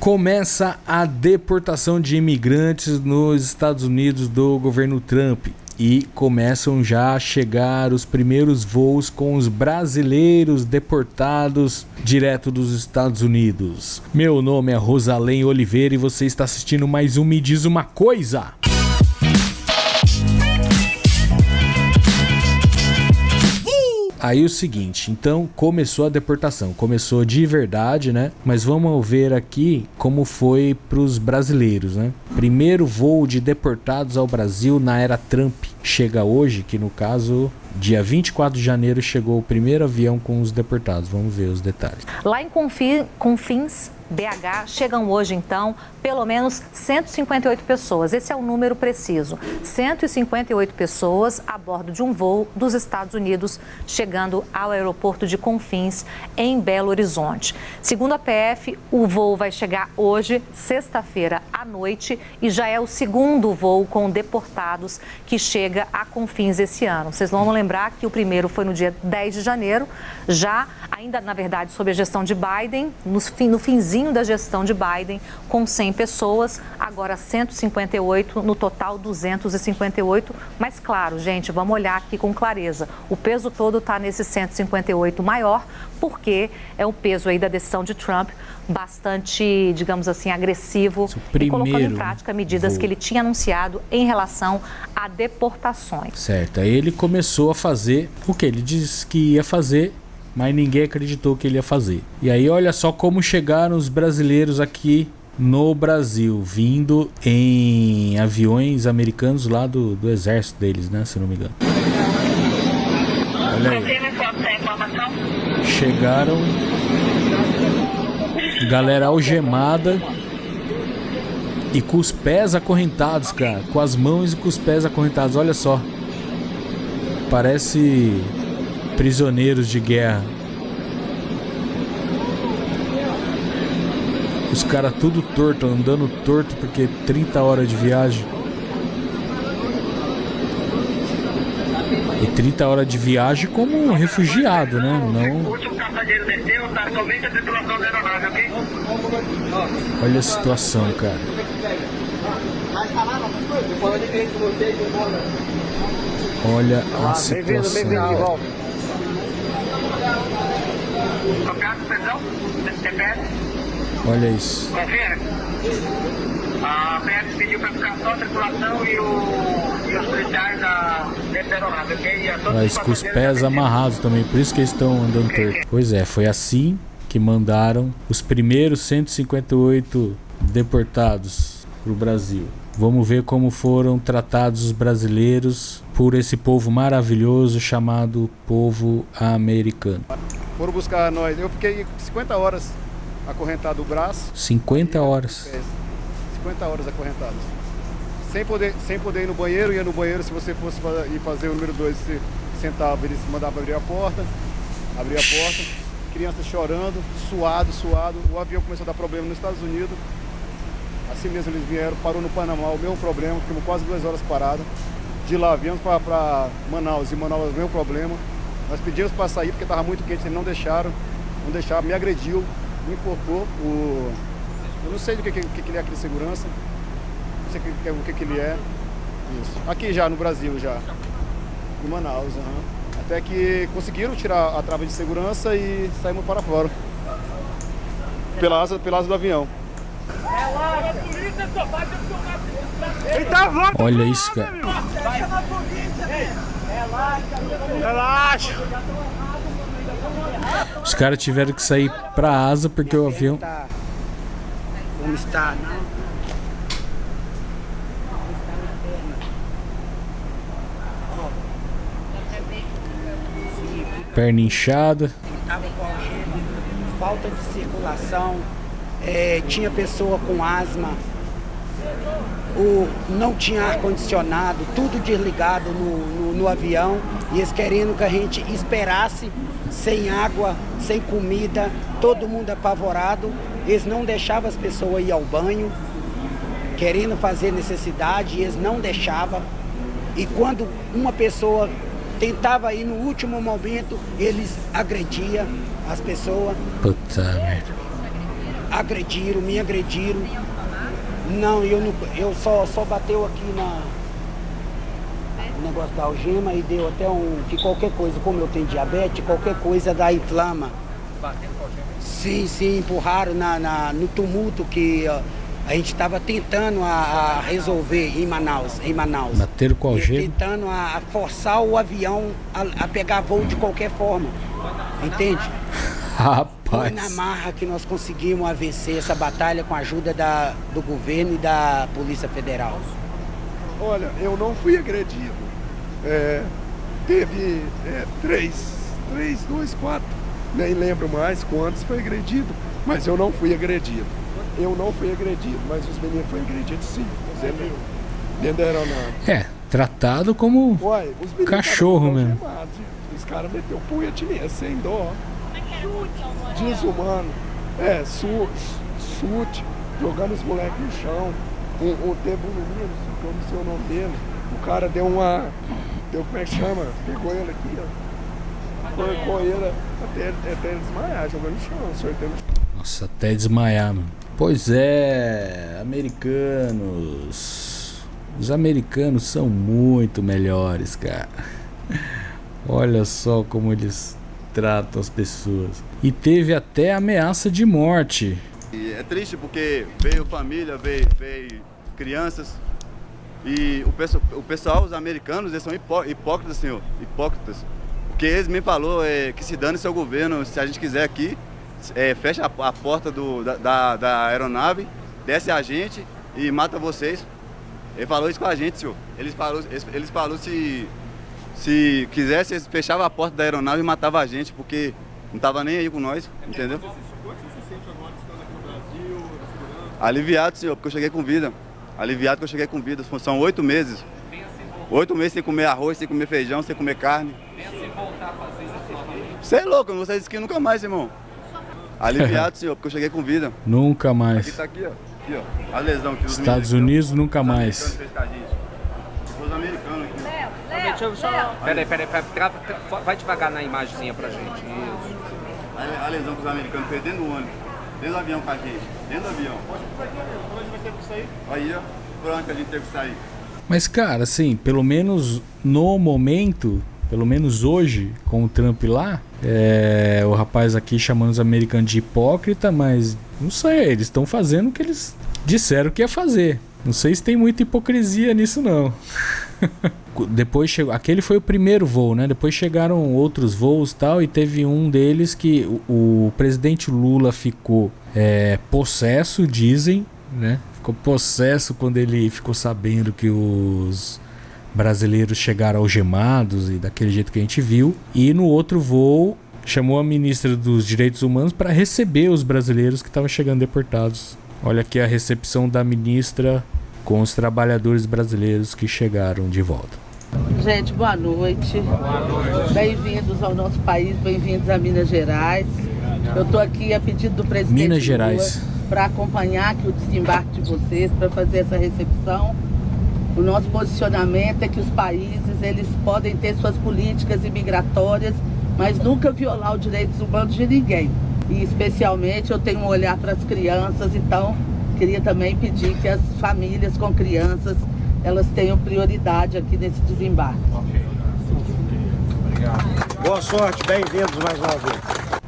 Começa a deportação de imigrantes nos Estados Unidos do governo Trump e começam já a chegar os primeiros voos com os brasileiros deportados direto dos Estados Unidos. Meu nome é Rosalém Oliveira e você está assistindo mais um Me Diz Uma Coisa. Aí o seguinte, então começou a deportação, começou de verdade, né? Mas vamos ver aqui como foi para os brasileiros, né? Primeiro voo de deportados ao Brasil na era Trump chega hoje, que no caso, dia 24 de janeiro, chegou o primeiro avião com os deportados. Vamos ver os detalhes. Lá em Confins, BH, chegam hoje, então, pelo menos 158 pessoas. Esse é o número preciso. 158 pessoas a bordo de um voo dos Estados Unidos, chegando ao aeroporto de Confins, em Belo Horizonte. Segundo a PF, o voo vai chegar hoje, sexta-feira à noite, e já é o segundo voo com deportados que chega a Confins esse ano. Vocês vão lembrar que o primeiro foi no dia 10 de janeiro, já ainda, na verdade, sob a gestão de Biden, no finzinho da gestão de Biden, com 100 pessoas, agora 158, no total 258. Mas claro, gente, vamos olhar aqui com clareza. O peso todo está nesse 158 maior, porque é o peso aí da decisão de Trump, bastante, digamos assim, agressivo, e colocando em prática medidas que ele tinha anunciado em relação a deportações. Certo, aí ele começou a fazer o que ele disse que ia fazer, mas ninguém acreditou que ele ia fazer. E aí olha só como chegaram os brasileiros aqui no Brasil, vindo em aviões americanos lá do exército deles, né, se não me engano. Olha aí. Chegaram, galera algemada e com os pés acorrentados, cara, com as mãos e com os pés acorrentados, olha só. Parece prisioneiros de guerra. Os caras tudo torto, andando torto porque 30 horas de viagem. E 30 horas de viagem como um refugiado, né? Não... Olha a situação, cara. Olha a situação. Olha isso. Confira. A PF pediu para ficar só a tripulação e os policiais da aeronave, ok? Mas com os pés amarrados também, por isso que eles estão andando torto. Pois é, foi assim que mandaram os primeiros 158 deportados para o Brasil. Vamos ver como foram tratados os brasileiros por esse povo maravilhoso chamado povo americano. Foram buscar nós. Eu fiquei 50 horas acorrentado o braço. 50 horas. 50 horas acorrentados. Sem poder ir no banheiro. Ia no banheiro, se você fosse ir fazer o número 2, você sentava, eles mandavam abrir a porta. Abrir a porta. Criança chorando, suado. O avião começou a dar problema nos Estados Unidos. Assim mesmo eles vieram, parou no Panamá, o mesmo problema, ficamos quase 2 horas parados. De lá viemos para Manaus, e Manaus o mesmo problema. Nós pedimos para sair porque estava muito quente, eles não deixaram, me agrediu, me enforcou. Eu não sei do que ele é, aquele segurança, não sei o que ele é. Isso. Aqui já no Brasil, já, em Manaus. Até que conseguiram tirar a trava de segurança e saímos para fora, pela asa do avião. Olha isso, cara. Relaxa. Os caras tiveram que sair pra asa porque o avião... Como está, não? Perna inchada. Estava correndo, falta de circulação, tinha pessoa com asma, não tinha ar-condicionado, tudo desligado no avião, e eles querendo que a gente esperasse sem água, sem comida, todo mundo apavorado. Eles não deixavam as pessoas ir ao banho, querendo fazer necessidade, e eles não deixavam. E quando uma pessoa tentava ir no último momento, eles agrediam as pessoas. Puta merda. me agrediram. Não, eu só bateu aqui no negócio da algema e deu até que qualquer coisa, como eu tenho diabetes, qualquer coisa dá inflama. Batendo com algema? Sim, empurraram no tumulto que a gente estava tentando a resolver em Manaus. Bateram com algema? Tentando a forçar o avião a pegar voo de qualquer forma, entende? Rapaz. Foi na marra que nós conseguimos vencer essa batalha com a ajuda do governo e da Polícia Federal. Olha, eu não fui agredido. Teve 2, 4, nem lembro mais quantos foi agredido, mas eu não fui agredido. Mas os meninos foram agredidos sim, dentro da aeronave. Tratado como cachorro mesmo. Os caras meteram o punhete mesmo, sem dó. Desumano. Chute, jogando os moleques no chão. Teve um menino, eu não sei o nome dele. O cara deu como é que chama? Pegou ele aqui, ó. Forcou ele até ele desmaiar, jogando no chão, Nossa, até desmaiar, mano. Pois é, americanos. Os americanos são muito melhores, cara. Olha só como eles tratam as pessoas. E teve até ameaça de morte. E é triste porque veio família, veio crianças. E o pessoal, os americanos, eles são hipócritas, senhor. Hipócritas. Porque eles me falou que se dane seu governo, se a gente quiser aqui, fecha a porta da aeronave, desce a gente e mata vocês. Ele falou isso com a gente, senhor. Eles falaram se quisesse, eles fechavam a porta da aeronave e matavam a gente, porque não tava nem aí com nós, entendeu? Como é que você se sente agora estando aqui no Brasil, Aliviado, senhor, porque eu cheguei com vida. São 8 meses. 8 meses sem comer arroz, sem comer feijão, sem comer carne. Você é louco, eu não vou sair disso aqui nunca mais, irmão. Aliviado, senhor, porque eu cheguei com vida. Nunca mais. Aqui tá aqui, ó. Aqui, ó. A lesão que os Estados Unidos, nunca mais. Os americanos aqui. Deixa eu só... Peraí. Vai devagar na imagenzinha pra gente. Isso. A lesão que os americanos fez dentro do ônibus. Dentro do avião com a gente. Dentro do avião. Onde vai ter que sair? Aí, ó. Por onde que a gente teve que sair. Mas, cara, assim, pelo menos no momento, pelo menos hoje, com o Trump lá, o rapaz aqui chamando os americanos de hipócrita, mas não sei, eles estão fazendo o que eles disseram que ia fazer. Não sei se tem muita hipocrisia nisso, não. Depois chegou, aquele foi o primeiro voo, né? Depois chegaram outros voos e tal, e teve um deles que o presidente Lula ficou possesso, dizem, né? Ficou possesso quando ele ficou sabendo que os brasileiros chegaram algemados e daquele jeito que a gente viu. E no outro voo chamou a ministra dos Direitos Humanos para receber os brasileiros que estavam chegando deportados. Olha aqui a recepção da ministra com os trabalhadores brasileiros que chegaram de volta. Gente, boa noite. Bem-vindos ao nosso país, bem-vindos a Minas Gerais. Eu estou aqui a pedido do presidente Minas Gerais para acompanhar aqui o desembarque de vocês, para fazer essa recepção. O nosso posicionamento é que os países eles podem ter suas políticas imigratórias, mas nunca violar os direitos humanos de ninguém. E especialmente eu tenho um olhar para as crianças, então queria também pedir que as famílias com crianças elas tenham prioridade aqui nesse desembarque. Obrigado. Boa sorte, bem-vindos mais uma vez.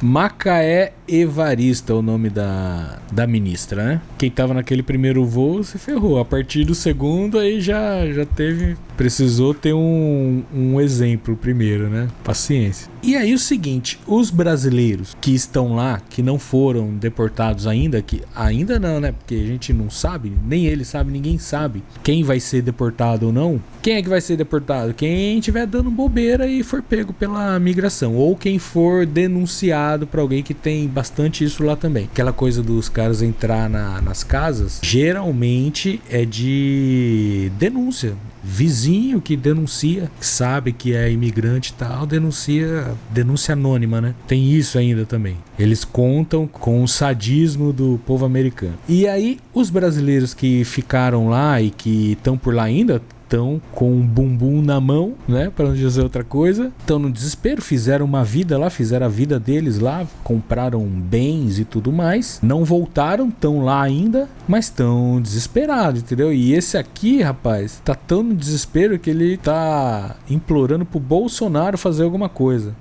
Macaé Evarista é o nome da ministra, né? Quem tava naquele primeiro voo se ferrou. A partir do segundo aí já teve... Precisou ter um exemplo primeiro, né? Paciência. E aí o seguinte, os brasileiros que estão lá, que não foram deportados ainda, que ainda não, né? Porque a gente não sabe, nem ele sabe, ninguém sabe quem vai ser deportado ou não. Quem é que vai ser deportado? Quem estiver dando bobeira e for pego pela migração. Ou quem for denunciado para alguém que tem bastante isso lá também. Aquela coisa dos caras entrar nas casas, geralmente é de denúncia. Vizinho que denuncia, que sabe que é imigrante e tal, denúncia anônima, né? Tem isso ainda também. Eles contam com o sadismo do povo americano. E aí, os brasileiros que ficaram lá e que estão por lá ainda, estão com um bumbum na mão, né? Para não dizer outra coisa. Estão no desespero, fizeram uma vida lá, fizeram a vida deles lá, compraram bens e tudo mais. Não voltaram, estão lá ainda, mas estão desesperados, entendeu? E esse aqui, rapaz, tá tão no desespero que ele tá implorando pro Bolsonaro fazer alguma coisa.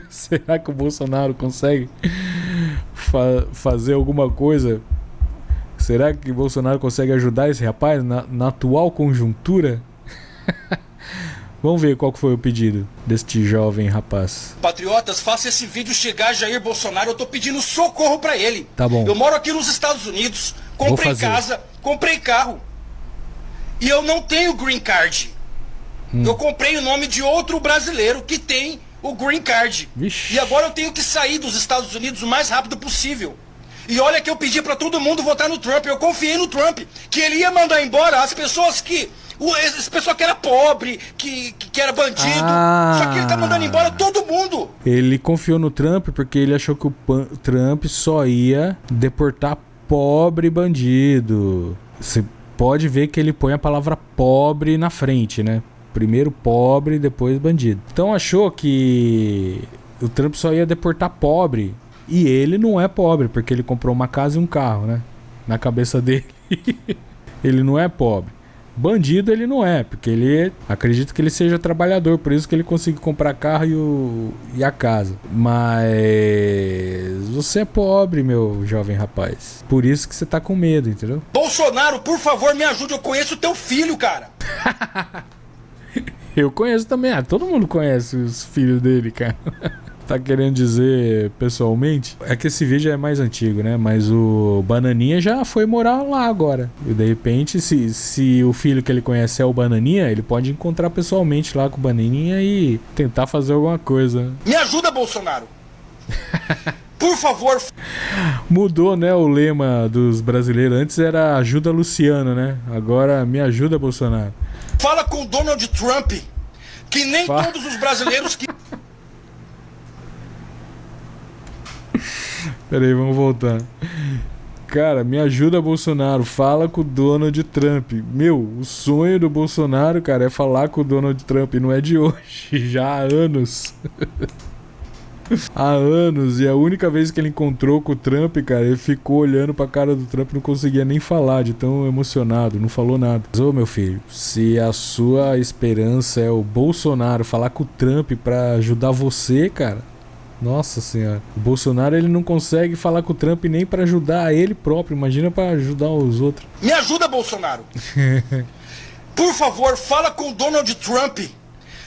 Será que o Bolsonaro consegue fazer alguma coisa? Será que o Bolsonaro consegue ajudar esse rapaz na atual conjuntura? Vamos ver qual foi o pedido deste jovem rapaz. Patriotas, faça esse vídeo chegar a Jair Bolsonaro. Eu tô pedindo socorro pra ele. Tá bom. Eu moro aqui nos Estados Unidos, comprei casa, comprei carro. E eu não tenho green card. Eu comprei o nome de outro brasileiro que tem o green card. Vixe. E agora eu tenho que sair dos Estados Unidos o mais rápido possível. E olha que eu pedi pra todo mundo votar no Trump. Eu confiei no Trump, que ele ia mandar embora as pessoas que... esse pessoal que era pobre, que era bandido. Só que ele tá mandando embora todo mundo. Ele confiou no Trump porque ele achou que o Trump só ia deportar pobre bandido. Você pode ver que ele põe a palavra pobre na frente, né? Primeiro pobre, depois bandido. Então achou que o Trump só ia deportar pobre. E ele não é pobre, porque ele comprou uma casa e um carro, né? Na cabeça dele. Ele não é pobre. Bandido ele não é, porque ele acredita que ele seja trabalhador, por isso que ele consegue comprar carro e a casa. Mas você é pobre, meu jovem rapaz. Por isso que você tá com medo, entendeu? Bolsonaro, por favor, me ajude. Eu conheço teu filho, cara. Eu conheço também. Todo mundo conhece os filhos dele, cara. Tá querendo dizer pessoalmente? É que esse vídeo é mais antigo, né? Mas o Bananinha já foi morar lá agora. E de repente, se o filho que ele conhece é o Bananinha, ele pode encontrar pessoalmente lá com o Bananinha e tentar fazer alguma coisa. Me ajuda, Bolsonaro. Por favor. Mudou, né, o lema dos brasileiros. Antes era ajuda Luciano, né? Agora me ajuda, Bolsonaro. Fala com o Donald Trump, que nem todos os brasileiros que... Peraí, vamos voltar. Cara, me ajuda, Bolsonaro. Fala com o Donald Trump. Meu, o sonho do Bolsonaro, cara, é falar com o Donald Trump. Não é de hoje, já há anos. Há anos. E a única vez que ele encontrou com o Trump, cara, ele ficou olhando pra cara do Trump e não conseguia nem falar, de tão emocionado. Não falou nada. Mas, ô, meu filho, se a sua esperança é o Bolsonaro falar com o Trump pra ajudar você, cara... Nossa senhora, o Bolsonaro ele não consegue falar com o Trump nem pra ajudar ele próprio, imagina pra ajudar os outros. Me ajuda, Bolsonaro. Por favor, fala com o Donald Trump,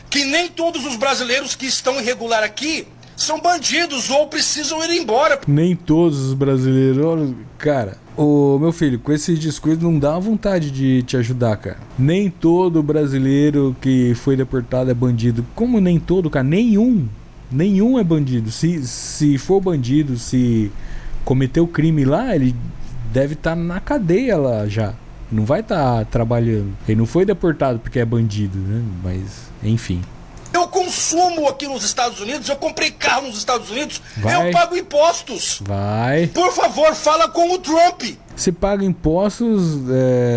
que nem todos os brasileiros que estão irregular aqui são bandidos ou precisam ir embora. Nem todos os brasileiros, olha, cara. Ô, meu filho, com esse discurso não dá vontade de te ajudar, cara. Nem todo brasileiro que foi deportado é bandido. Como nem todo, cara? Nenhum é bandido. Se for bandido, se cometeu crime lá, ele deve estar na cadeia lá já. Não vai estar trabalhando. Ele não foi deportado porque é bandido, né? Mas, enfim. Eu consumo aqui nos Estados Unidos, eu comprei carro nos Estados Unidos, vai. Eu pago impostos. Vai. Por favor, fala com o Trump. Você paga impostos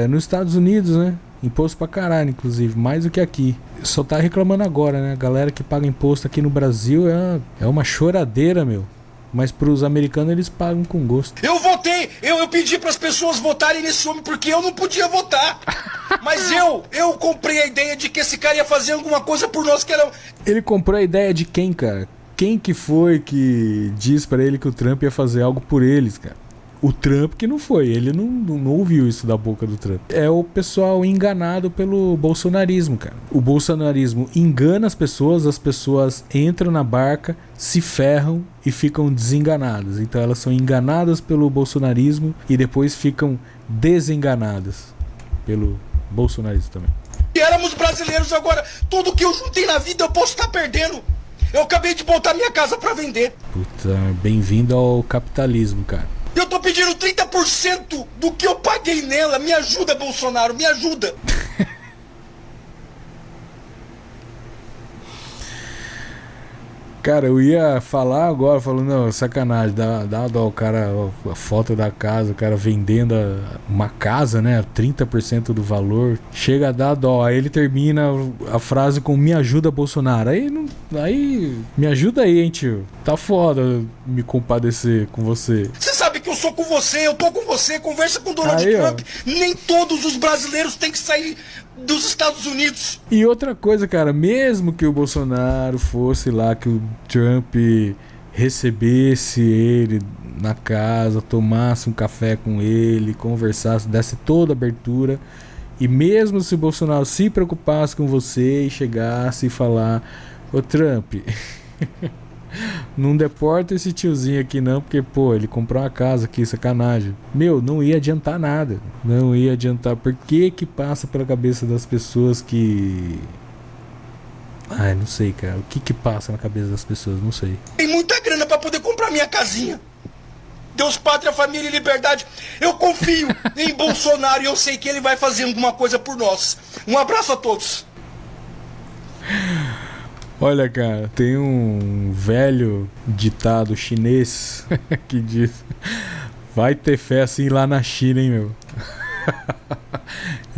nos Estados Unidos, né? Imposto pra caralho, inclusive, mais do que aqui. Só tá reclamando agora, né? A galera que paga imposto aqui no Brasil é uma choradeira, meu. Mas pros americanos eles pagam com gosto. Eu votei, eu pedi pras pessoas votarem nesse homem porque eu não podia votar. Mas eu comprei a ideia de que esse cara ia fazer alguma coisa por nós que era... Ele comprou a ideia de quem, cara? Quem que foi que disse pra ele que o Trump ia fazer algo por eles, cara? O Trump que não foi, ele não ouviu isso da boca do Trump. É o pessoal enganado pelo bolsonarismo, cara. O bolsonarismo engana as pessoas entram na barca, se ferram e ficam desenganadas. Então elas são enganadas pelo bolsonarismo e depois ficam desenganadas pelo bolsonarismo também. E éramos brasileiros agora, tudo que eu juntei na vida eu posso estar perdendo. Eu acabei de botar minha casa pra vender. Puta, bem-vindo ao capitalismo, cara. Eu tô pedindo 30% do que eu paguei nela. Me ajuda, Bolsonaro, me ajuda. Cara, eu ia falar agora, falando, não, sacanagem, dá dó, o cara, a foto da casa, o cara vendendo uma casa, né, 30% do valor, chega a dar dó, aí ele termina a frase com me ajuda, Bolsonaro, aí me ajuda aí, hein, tio, tá foda me compadecer com você. Você sabe que eu sou com você, eu tô com você, conversa com o Donald Aí, Trump, nem todos os brasileiros têm que sair dos Estados Unidos. E outra coisa, cara, mesmo que o Bolsonaro fosse lá, que o Trump recebesse ele na casa, tomasse um café com ele, conversasse, desse toda a abertura, e mesmo se o Bolsonaro se preocupasse com você e chegasse e falar, ô Trump, não deporta esse tiozinho aqui não, porque, pô, ele comprou uma casa aqui, sacanagem. Meu, não ia adiantar nada. Não ia adiantar. Por que passa pela cabeça das pessoas que... Ai, não sei, cara. O que passa na cabeça das pessoas? Não sei. Tem muita grana pra poder comprar minha casinha. Deus, pátria, família e liberdade. Eu confio em Bolsonaro e eu sei que ele vai fazer alguma coisa por nós. Um abraço a todos. Olha, cara, tem um velho ditado chinês que diz: vai ter fé assim lá na China, hein, meu?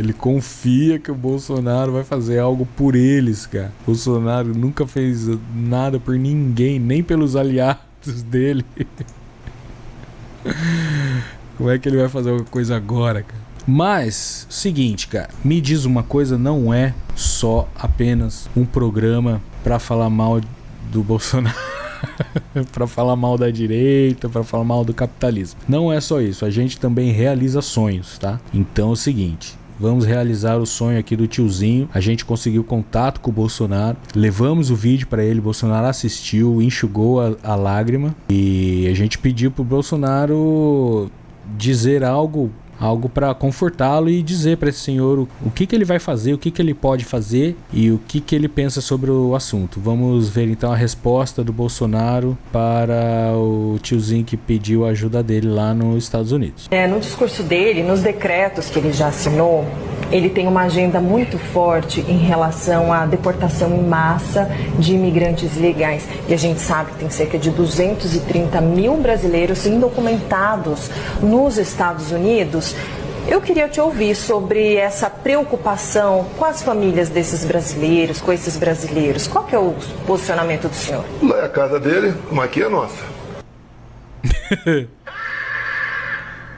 Ele confia que o Bolsonaro vai fazer algo por eles, cara. O Bolsonaro nunca fez nada por ninguém, nem pelos aliados dele. Como é que ele vai fazer alguma coisa agora, cara? Mas, seguinte, cara, me diz uma coisa, não é só apenas um programa pra falar mal do Bolsonaro, pra falar mal da direita, pra falar mal do capitalismo. Não é só isso, a gente também realiza sonhos, tá? Então é o seguinte, vamos realizar o sonho aqui do tiozinho. A gente conseguiu contato com o Bolsonaro, levamos o vídeo pra ele, o Bolsonaro assistiu, enxugou a lágrima e a gente pediu pro Bolsonaro dizer algo para confortá-lo e dizer para esse senhor o que ele vai fazer, o que ele pode fazer e o que ele pensa sobre o assunto. Vamos ver então a resposta do Bolsonaro para o tiozinho que pediu a ajuda dele lá nos Estados Unidos. No discurso dele, nos decretos que ele já assinou, ele tem uma agenda muito forte em relação à deportação em massa de imigrantes ilegais. E a gente sabe que tem cerca de 230 mil brasileiros indocumentados nos Estados Unidos. Eu queria te ouvir sobre essa preocupação com as famílias desses brasileiros, com esses brasileiros. Qual que é o posicionamento do senhor? Lá é a casa dele, mas aqui é nossa.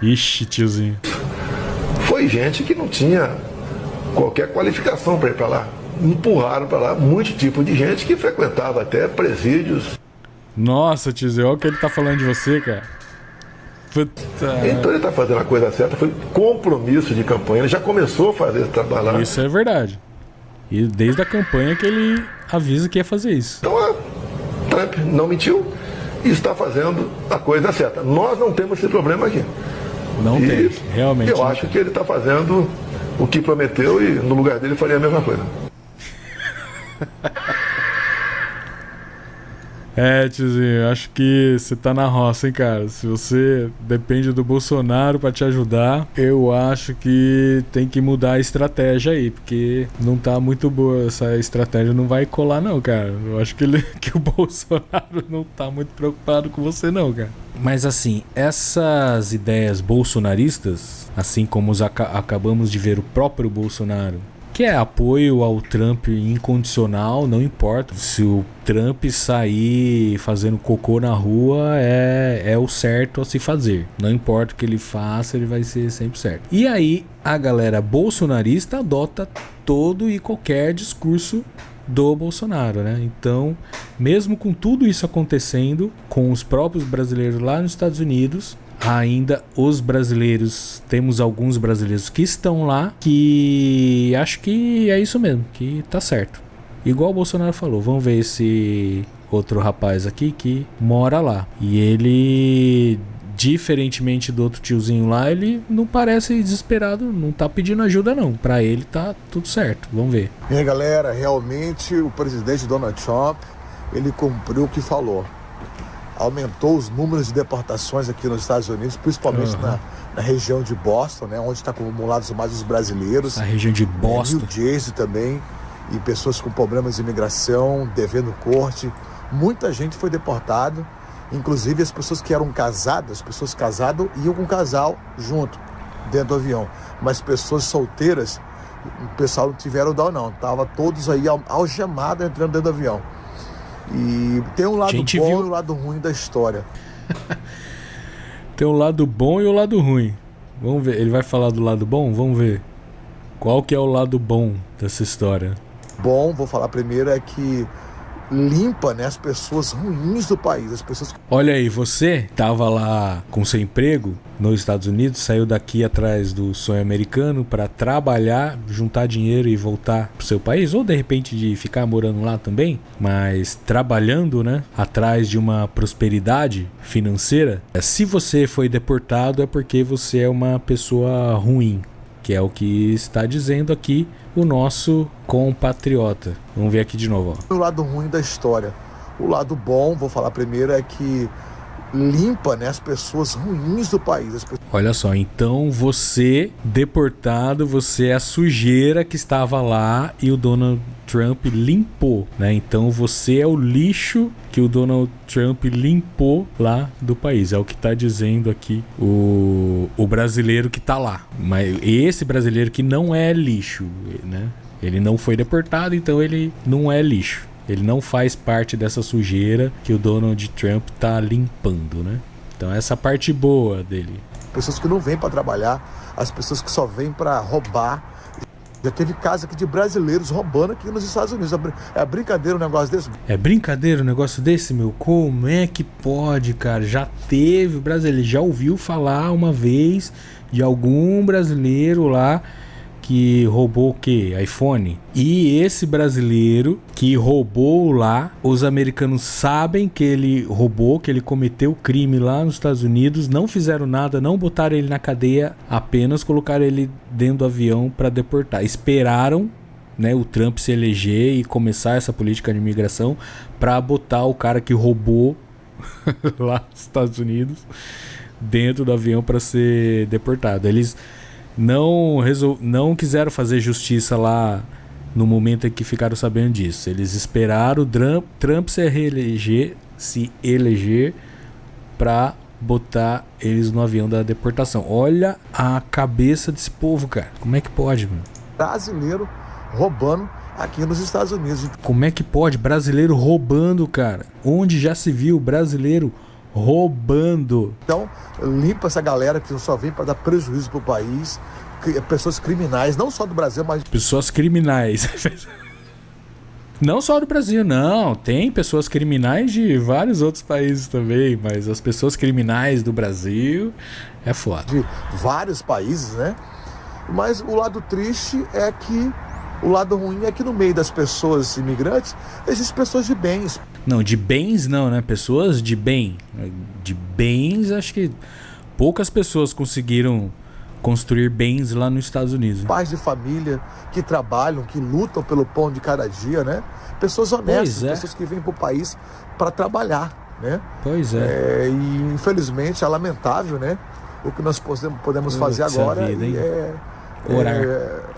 Ixi, tiozinho. Foi gente que não tinha qualquer qualificação para ir para lá. Empurraram para lá muito tipo de gente que frequentava até presídios. Nossa, tiozinho, olha o que ele tá falando de você, cara. Puta. Então ele tá fazendo a coisa certa, foi compromisso de campanha, ele já começou a fazer esse trabalho lá. Isso é verdade. E desde a campanha que ele avisa que ia fazer isso. Então a Trump não mentiu e está fazendo a coisa certa. Nós não temos esse problema aqui. Não tem, realmente. Eu acho que ele está fazendo o que prometeu e no lugar dele faria a mesma coisa. É, tiozinho, acho que você tá na roça, hein, cara. Se você depende do Bolsonaro pra te ajudar, eu acho que tem que mudar a estratégia aí, porque não tá muito boa. Essa estratégia não vai colar não, cara. Eu acho que o Bolsonaro não tá muito preocupado com você não, cara. Mas assim, essas ideias bolsonaristas, assim como acabamos de ver o próprio Bolsonaro, que é apoio ao Trump incondicional, não importa. Se o Trump sair fazendo cocô na rua, é o certo a se fazer. Não importa o que ele faça, ele vai ser sempre certo. E aí, a galera bolsonarista adota todo e qualquer discurso do Bolsonaro, né? Então, mesmo com tudo isso acontecendo, com os próprios brasileiros lá nos Estados Unidos, ainda os brasileiros, temos alguns brasileiros que estão lá, que acho que é isso mesmo, que tá certo. Igual o Bolsonaro falou, vamos ver esse outro rapaz aqui que mora lá. E ele, diferentemente do outro tiozinho lá, ele não parece desesperado, não tá pedindo ajuda não. Pra ele tá tudo certo, vamos ver. E aí, galera, realmente o presidente Donald Trump, ele cumpriu o que falou. Aumentou os números de deportações aqui nos Estados Unidos, principalmente na região de Boston, né, onde está acumulados mais os brasileiros. A região de Boston. New Jersey também, e pessoas com problemas de imigração, devendo corte, Muita gente foi deportada, inclusive as pessoas que eram casadas, as pessoas casadas iam com o casal junto, dentro do avião. Mas pessoas solteiras, o pessoal não tiveram dó não, tava todos aí algemados entrando dentro do avião. E tem um lado bom e um lado ruim da história. Tem o lado bom e o lado ruim. Vamos ver, ele vai falar do lado bom? Vamos ver. Qual que é o lado bom dessa história? Bom, vou falar primeiro, é que limpa, né, as pessoas ruins do país, as pessoas... Olha aí, você tava lá com seu emprego nos Estados Unidos, saiu daqui atrás do sonho americano para trabalhar, juntar dinheiro e voltar pro seu país, ou de repente de ficar morando lá também, mas trabalhando, né, atrás de uma prosperidade financeira. Se você foi deportado é porque você é uma pessoa ruim, que é o que está dizendo aqui o nosso compatriota. Vamos ver aqui de novo, ó. O lado ruim da história. O lado bom, vou falar primeiro, é que limpa, né, as pessoas ruins do país. Olha só, então você, deportado, você é a sujeira que estava lá e o Donald Trump limpou, né? Então você é o lixo que o Donald Trump limpou lá do país. É o que está dizendo aqui o brasileiro que está lá. Mas esse brasileiro que não é lixo, né? Ele não foi deportado, então ele não é lixo. Ele não faz parte dessa sujeira que o Donald Trump tá limpando, né? Então essa é a parte boa dele. Pessoas que não vêm para trabalhar, as pessoas que só vêm para roubar. Já teve caso aqui de brasileiros roubando aqui nos Estados Unidos. É brincadeira um negócio desse? É brincadeira um negócio desse, meu? Como é que pode, cara? Já teve brasileiro, já ouviu falar uma vez de algum brasileiro lá que roubou o quê? iPhone. E esse brasileiro que roubou lá, os americanos sabem que ele roubou, que ele cometeu crime lá nos Estados Unidos, não fizeram nada, não botaram ele na cadeia, apenas colocaram ele dentro do avião para deportar. Esperaram, né, o Trump se eleger e começar essa política de imigração para botar o cara que roubou lá nos Estados Unidos dentro do avião para ser deportado. Eles não quiseram fazer justiça lá no momento em que ficaram sabendo disso. Eles esperaram o Trump se eleger para botar eles no avião da deportação. Olha a cabeça desse povo, cara. Como é que pode, mano? Brasileiro roubando aqui nos Estados Unidos. Como é que pode? Brasileiro roubando, cara. Onde já se viu brasileiro roubando? Então, limpa essa galera que só vem para dar prejuízo pro país. Pessoas criminais, não só do Brasil, mas... Pessoas criminais. Não só do Brasil, não. Tem pessoas criminais de vários outros países também, mas as pessoas criminais do Brasil é foda. De vários países, né? Mas o lado triste é que... O lado ruim é que no meio das pessoas imigrantes, existem pessoas de bens. Não, de bens não, né? Pessoas de bem. De bens, acho que poucas pessoas conseguiram construir bens lá nos Estados Unidos. Pais de família que trabalham, que lutam pelo pão de cada dia, né? Pessoas honestas, pessoas que vêm para o país para trabalhar, né? Pois é. E infelizmente é lamentável, né? O que nós podemos fazer agora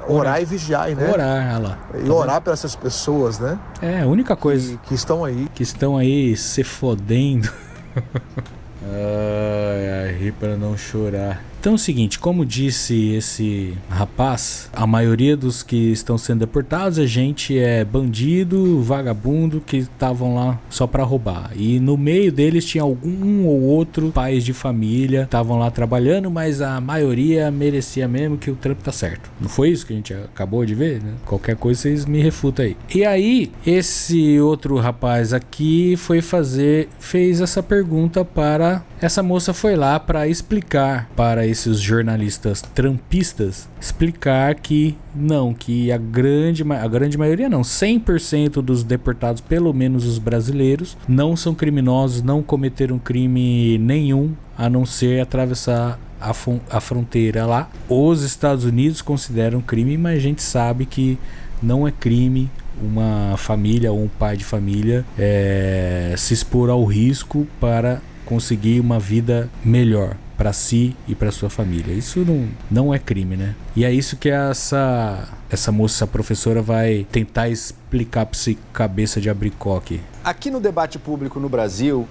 orar e vigiar, né? Orar, olha lá. E orar para essas pessoas, né? É, a única coisa. Que estão aí. Que estão aí se fodendo. Ai, ri para não chorar. Então é o seguinte, como disse esse rapaz, a maioria dos que estão sendo deportados, a gente é bandido, vagabundo que estavam lá só para roubar. E no meio deles tinha algum ou outro pais de família, estavam lá trabalhando, mas a maioria merecia mesmo que o Trump tá certo. Não foi isso que a gente acabou de ver, né? Qualquer coisa vocês me refutam aí. E aí, esse outro rapaz aqui fez essa pergunta para... Essa moça foi lá para explicar para esses jornalistas trumpistas, explicar que não, que a grande maioria não, 100% dos deportados, pelo menos os brasileiros, não são criminosos, não cometeram crime nenhum, a não ser atravessar a fronteira lá. Os Estados Unidos consideram crime, mas a gente sabe que não é crime uma família ou um pai de família se expor ao risco para conseguir uma vida melhor, para si e para sua família. Isso não é crime, né? E é isso que essa moça, a professora, vai tentar explicar para esse cabeça de abricoque. Aqui no debate público no Brasil,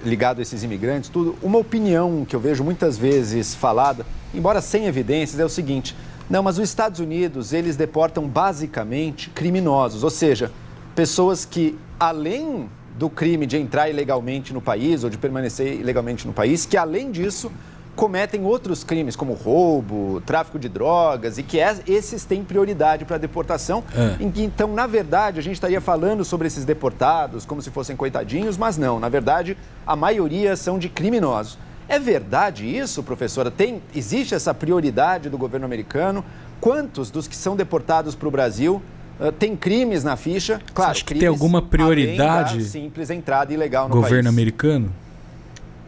ligado a esses imigrantes, tudo, uma opinião que eu vejo muitas vezes falada, embora sem evidências, é o seguinte: não, mas os Estados Unidos, eles deportam basicamente criminosos, ou seja, pessoas que, além do crime de entrar ilegalmente no país ou de permanecer ilegalmente no país, que além disso cometem outros crimes como roubo, tráfico de drogas, e que esses têm prioridade para deportação. Então, na verdade, a gente estaria falando sobre esses deportados como se fossem coitadinhos, mas não, na verdade, a maioria são de criminosos. É verdade isso, professora? Existe essa prioridade do governo americano? Quantos dos que são deportados para o Brasil tem crimes na ficha? Claro, acho que tem alguma prioridade além da simples entrada ilegal no governo país. americano?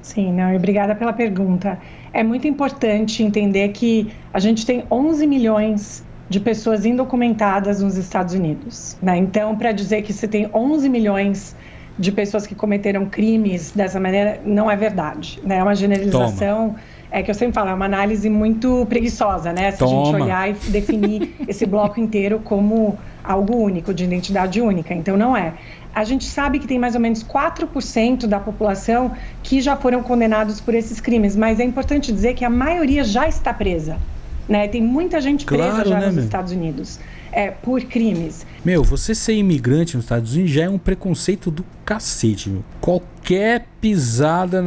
Sim, não, obrigada pela pergunta. É muito importante entender que a gente tem 11 milhões de pessoas indocumentadas nos Estados Unidos, né? Então, para dizer que você tem 11 milhões de pessoas que cometeram crimes dessa maneira, não é verdade, né? É uma generalização. É que eu sempre falo, é uma análise muito preguiçosa, né? Se a gente olhar e definir esse bloco inteiro como algo único, de identidade única. Então, não é. A gente sabe que tem mais ou menos 4% da população que já foram condenados por esses crimes, mas é importante dizer que a maioria já está presa, né? Tem muita gente presa já nos Estados Unidos por crimes. Você ser imigrante nos Estados Unidos já é um preconceito do cacete, meu. Qualquer pisada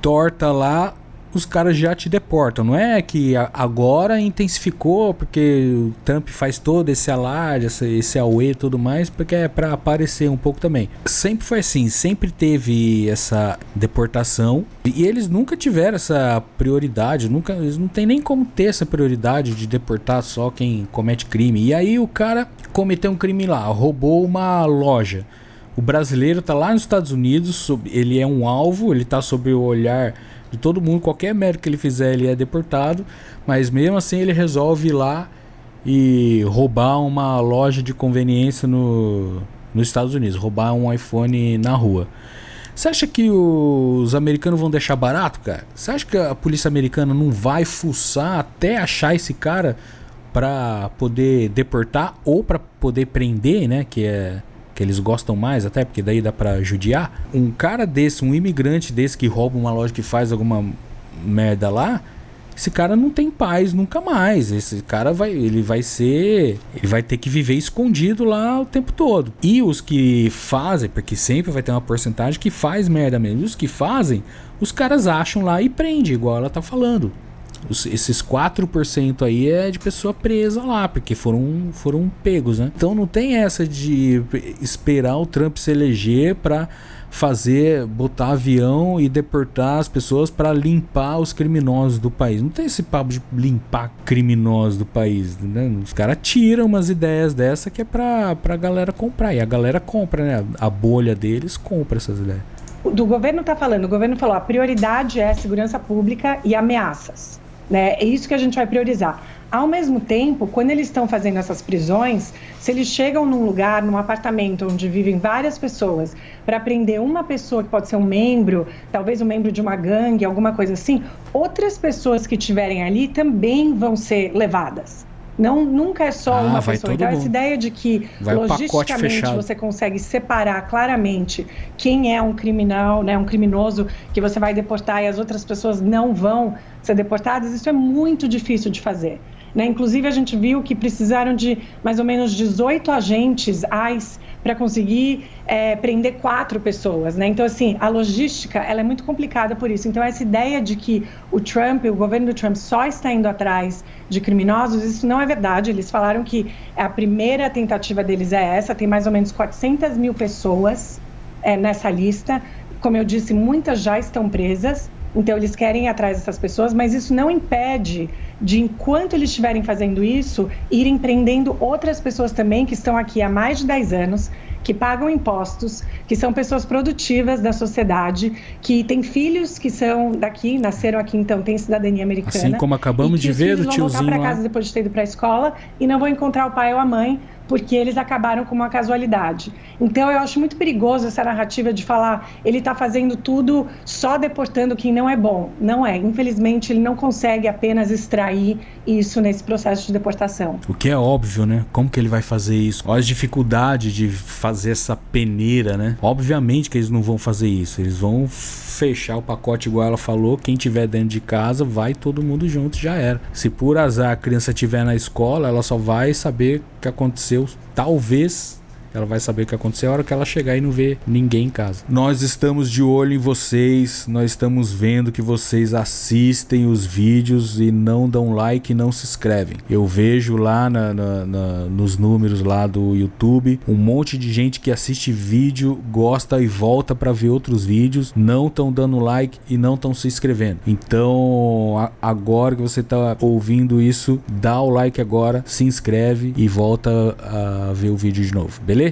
torta lá, os caras já te deportam. Não é que agora intensificou porque o Trump faz todo esse alarde, esse auê e tudo mais, porque é para aparecer um pouco também. Sempre foi assim, sempre teve essa deportação e eles nunca tiveram essa prioridade, eles não tem nem como ter essa prioridade de deportar só quem comete crime. E aí o cara cometeu um crime lá, roubou uma loja. O brasileiro tá lá nos Estados Unidos, ele é um alvo, ele tá sob o olhar de todo mundo, qualquer mérito que ele fizer ele é deportado, mas mesmo assim ele resolve ir lá e roubar uma loja de conveniência nos Estados Unidos, roubar um iPhone na rua. Você acha que os americanos vão deixar barato, cara? Você acha que a polícia americana não vai fuçar até achar esse cara para poder deportar ou para poder prender, né, que eles gostam mais até, porque daí dá pra judiar? Um cara desse, um imigrante desse que rouba uma loja, que faz alguma merda lá, esse cara não tem paz nunca mais. Esse cara vai ter que viver escondido lá o tempo todo. E os que fazem, porque sempre vai ter uma porcentagem que faz merda mesmo, os que fazem, os caras acham lá e prende, igual ela tá falando. Esses 4% aí é de pessoa presa lá, porque foram pegos, né? Então não tem essa de esperar o Trump se eleger pra botar avião e deportar as pessoas pra limpar os criminosos do país. Não tem esse papo de limpar criminosos do país, né? Os caras tiram umas ideias dessa que é pra galera comprar, e a galera compra, né? A bolha deles compra essas ideias. O governo falou, a prioridade é segurança pública e ameaças, né? É isso que a gente vai priorizar. Ao mesmo tempo, quando eles estão fazendo essas prisões, se eles chegam num lugar, num apartamento onde vivem várias pessoas, para prender uma pessoa que pode ser um membro, talvez um membro de uma gangue, alguma coisa assim, outras pessoas que estiverem ali também vão ser levadas. Nunca é só uma pessoa. Então, essa ideia de que logisticamente você consegue separar claramente quem é um criminal, né, um criminoso que você vai deportar e as outras pessoas não vão ser deportadas, isso é muito difícil de fazer, né? Inclusive, a gente viu que precisaram de mais ou menos 18 agentes ICE para conseguir prender 4 pessoas, né? Então, assim, a logística, ela é muito complicada por isso. Então, essa ideia de que o governo do Trump só está indo atrás de criminosos, isso não é verdade. Eles falaram que a primeira tentativa deles é essa, tem mais ou menos 400 mil pessoas nessa lista. Como eu disse, muitas já estão presas. Então, eles querem ir atrás dessas pessoas, mas isso não impede de, enquanto eles estiverem fazendo isso, irem prendendo outras pessoas também que estão aqui há mais de 10 anos, que pagam impostos, que são pessoas produtivas da sociedade, que têm filhos que são daqui, nasceram aqui, então têm cidadania americana. Assim como acabamos de ver do tiozinho lá. Vão voltar para casa depois de ter ido para a escola e não vão encontrar o pai ou a mãe, porque eles acabaram com uma casualidade. Então eu acho muito perigoso essa narrativa de falar ele está fazendo tudo só deportando quem não é bom. Não é. Infelizmente ele não consegue apenas extrair isso nesse processo de deportação. O que é óbvio, né? Como que ele vai fazer isso? Olha as dificuldades de fazer essa peneira, né? Obviamente que eles não vão fazer isso. Eles vão fechar o pacote igual ela falou. Quem tiver dentro de casa, vai todo mundo junto, já era. Se por azar a criança estiver na escola, ela só vai saber o que aconteceu. Talvez ela vai saber o que aconteceu a hora que ela chegar e não ver ninguém em casa. Nós estamos de olho em vocês, nós estamos vendo que vocês assistem os vídeos e não dão like e não se inscrevem. Eu vejo lá nos números lá do YouTube, um monte de gente que assiste vídeo, gosta e volta para ver outros vídeos, não estão dando like e não estão se inscrevendo. Então, agora que você está ouvindo isso, dá o like agora, se inscreve e volta a ver o vídeo de novo, beleza?